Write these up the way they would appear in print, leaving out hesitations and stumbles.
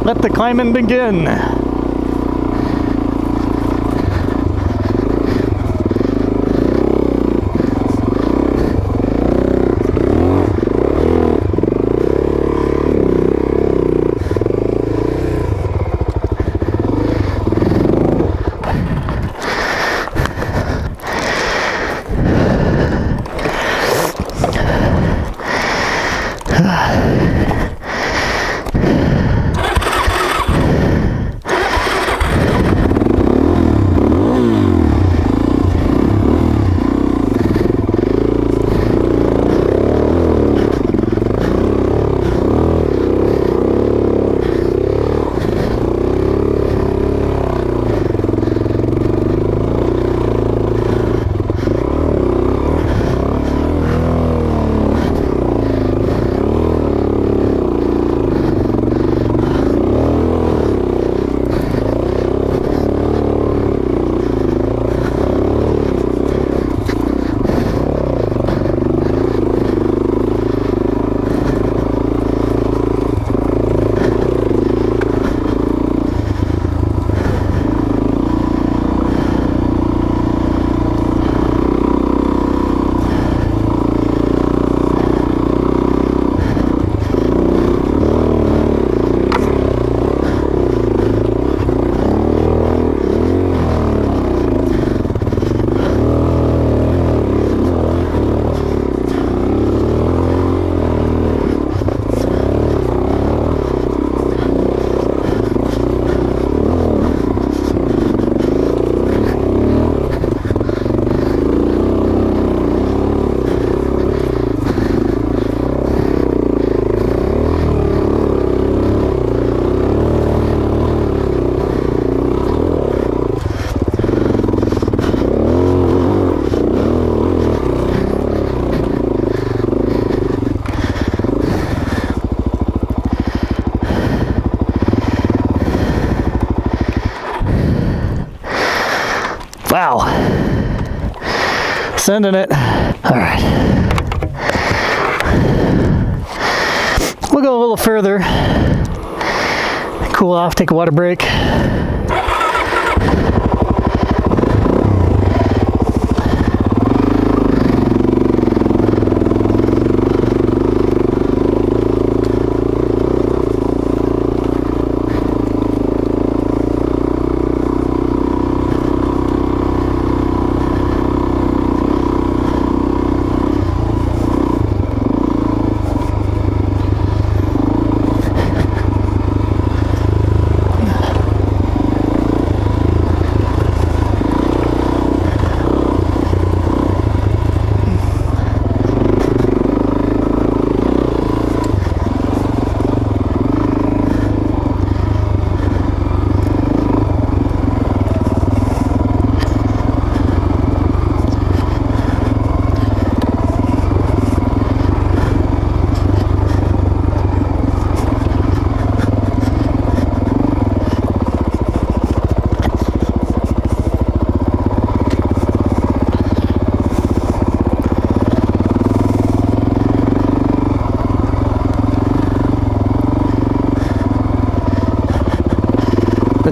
Let the climbing begin. Wow. Sending it. All right. We'll go a little further. Cool off, take a water break.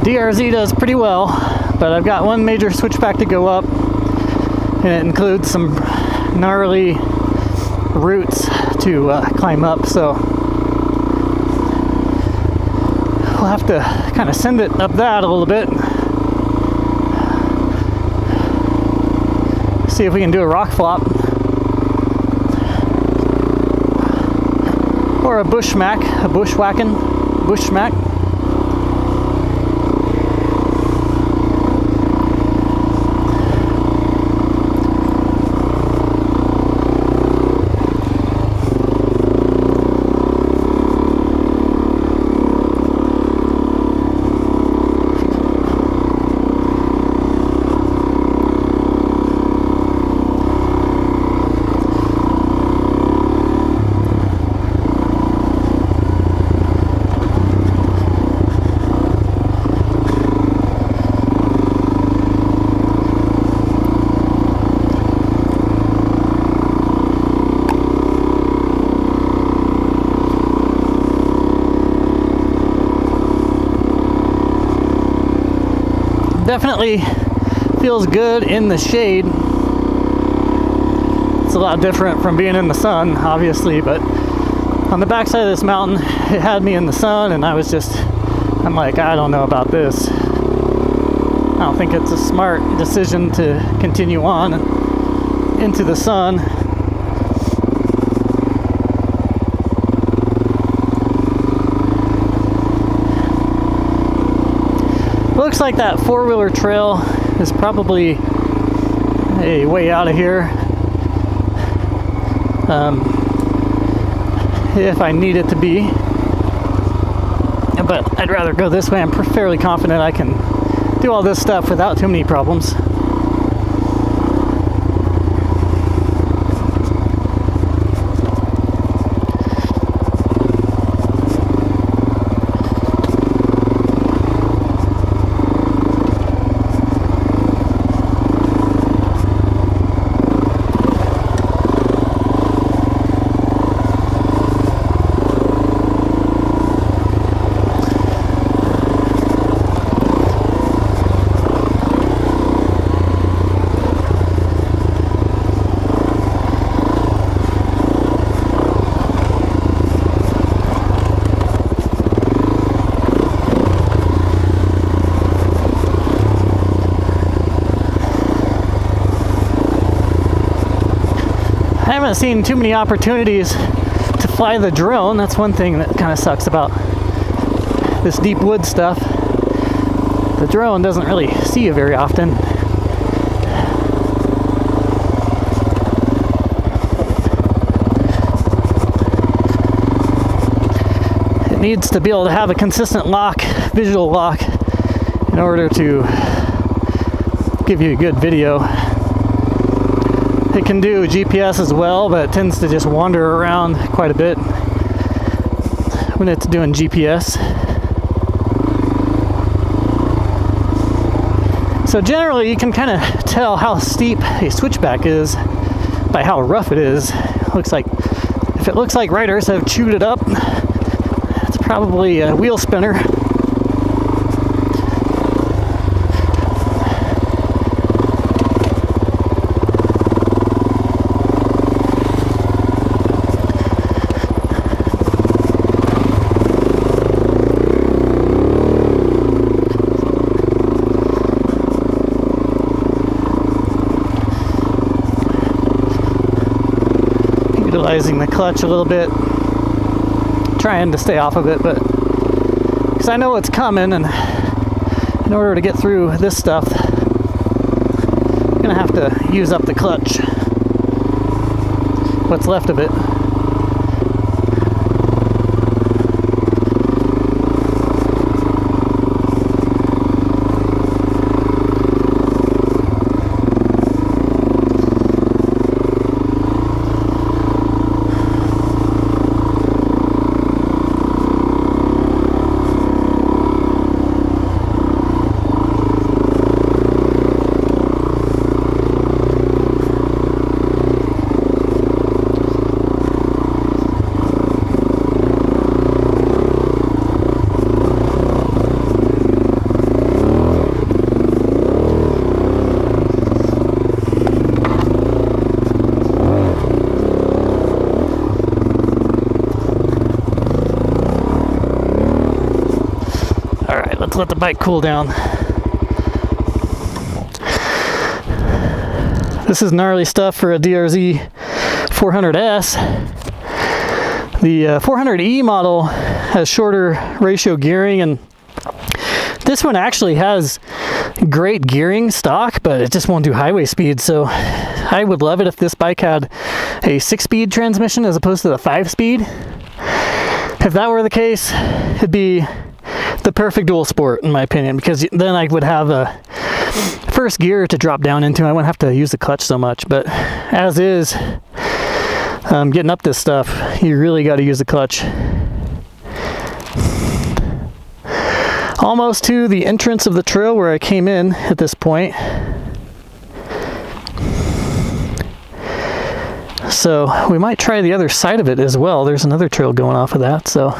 DRZ does pretty well, but I've got one major switchback to go up, and it includes some gnarly roots to climb up, so we'll have to kind of send it up that a little bit. See if we can do a rock flop or a bushwhack, a bushwhack. definitely feels good in the shade. It's a lot different from being in the sun, obviously, but on the backside of this mountain, it had me in the sun, and I'm like, I don't know about this. I don't think it's a smart decision to continue on into the sun. Looks like that four-wheeler trail is probably a way out of here. If I need it to be. But I'd rather go this way. I'm fairly confident I can do all this stuff without too many problems. I haven't seen too many opportunities to fly the drone. That's one thing that kind of sucks about this deep wood stuff. The drone doesn't really see you very often. It needs to be able to have a consistent lock, visual lock, in order to give you a good video. It can do GPS as well, but it tends to just wander around quite a bit when it's doing GPS. So generally you can kind of tell how steep a switchback is by how rough it is. Looks like, if it looks like riders have chewed it up, it's probably a wheel spinner. Utilizing the clutch a little bit, trying to stay off of it, but because I know it's coming, and in order to get through this stuff, I'm gonna have to use up the clutch, what's left of it. Let's let the bike cool down. This is gnarly stuff for a DRZ400S. The 400E model has shorter ratio gearing, and this one actually has great gearing stock, but it just won't do highway speed. So I would love it if this bike had a 6-speed transmission as opposed to the 5-speed. If that were the case, it'd be the perfect dual sport in my opinion, because then I would have a first gear to drop down into. I wouldn't have to use the clutch so much, but as is, getting up this stuff, you really got to use the clutch. Almost to the entrance of the trail where I came in at this point. So we might try the other side of it as well. There's another trail going off of that, so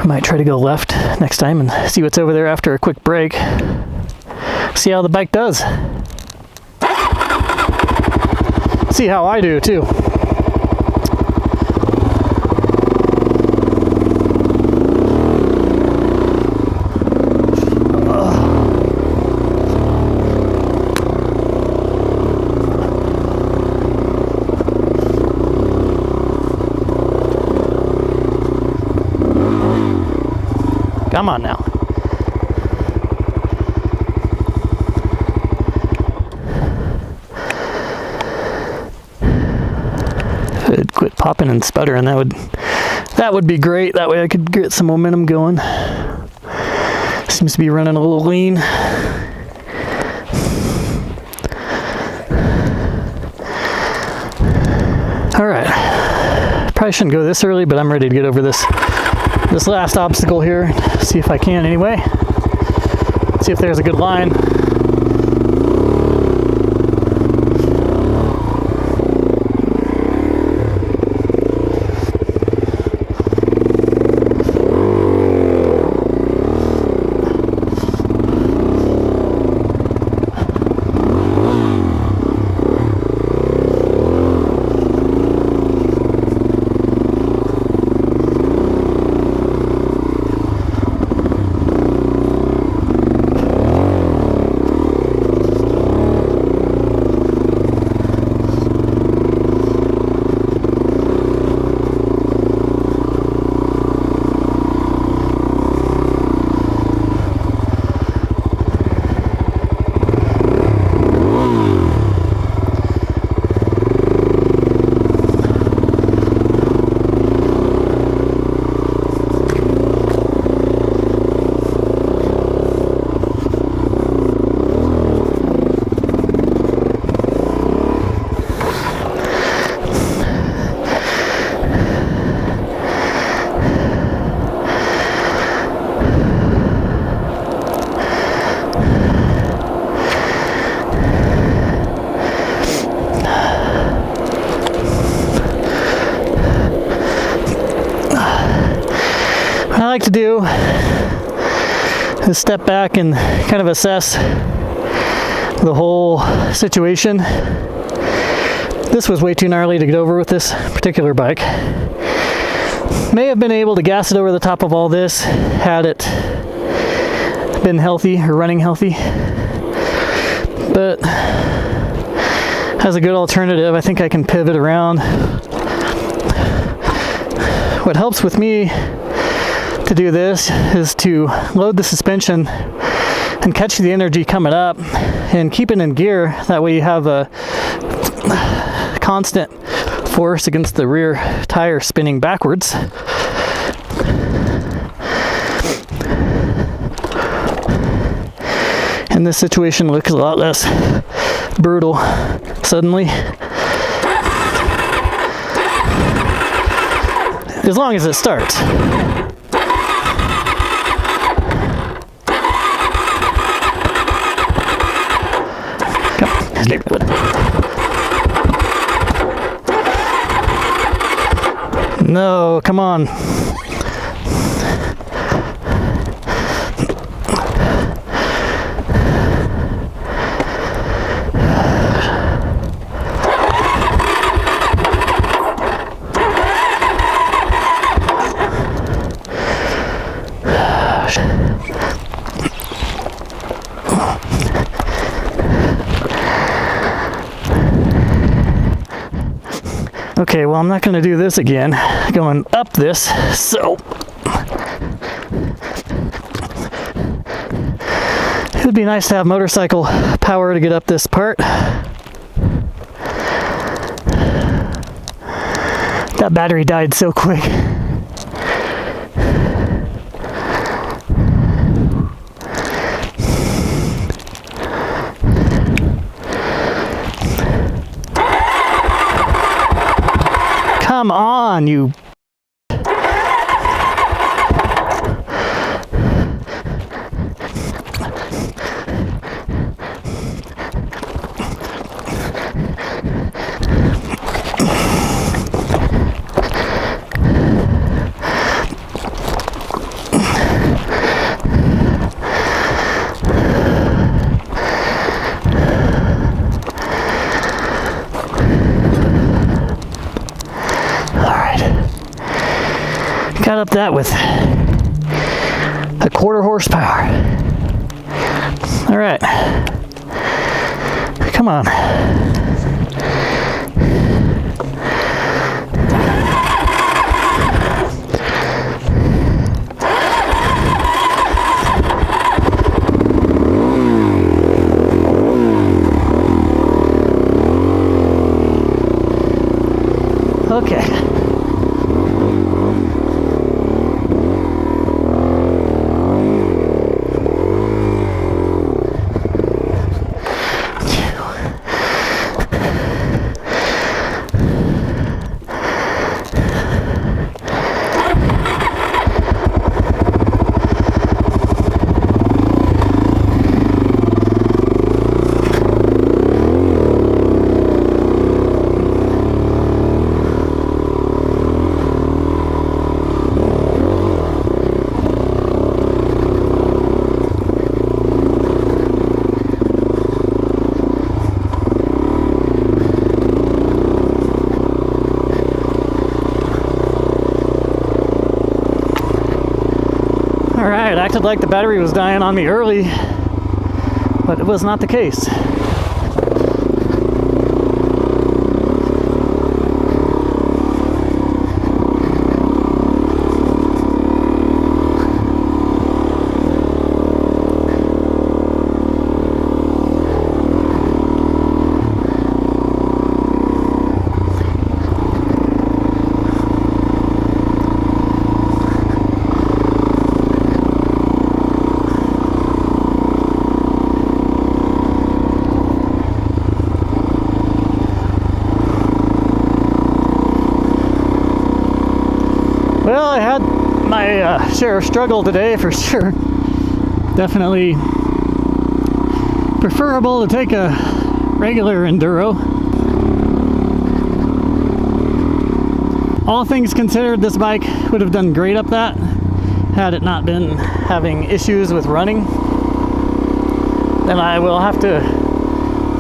we Might try to go left next time and see what's over there after a quick break. See how the bike does. See how I do too. Come on now. If it'd quit popping and sputtering, that would be great. That way I could get some momentum going. Seems to be running a little lean. All right. Probably shouldn't go this early, but I'm ready to get over this last obstacle here. See if I can anyway. See if there's a good line. like to do is step back and kind of assess the whole situation. This was way too gnarly to get over with this particular bike. May have been able to gas it over the top of all this had it been healthy or running healthy, but as a good alternative, I think I can pivot around. What helps with me to do this is to load the suspension and catch the energy coming up and keep it in gear. That way you have a constant force against the rear tire spinning backwards. And this situation looks a lot less brutal suddenly. As long as it starts. No, come on. Okay, well, I'm not going to do this again, going up this, so it would be nice to have motorcycle power to get up this part. That battery died so quick. Come on, you. Got up that with a 1/4 horsepower. All right, come on. Okay. Alright, it acted like the battery was dying on me early, but it was not the case. Well, I had my share of struggle today for sure. Definitely preferable to take a regular enduro. All things considered, this bike would have done great up that had it not been having issues with running. Then I will have to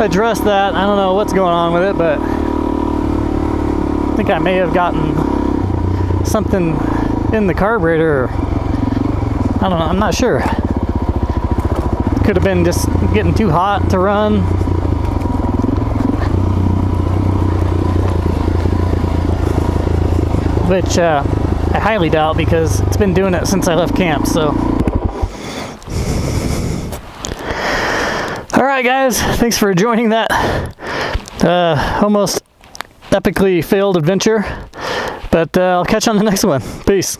address that. I don't know what's going on with it, but I think I may have gotten something in the carburetor. I don't know, I'm not sure. Could have been just getting too hot to run. Which I highly doubt, because it's been doing it since I left camp, so. Alright guys, thanks for joining that almost epically failed adventure. But I'll catch you on the next one. Peace.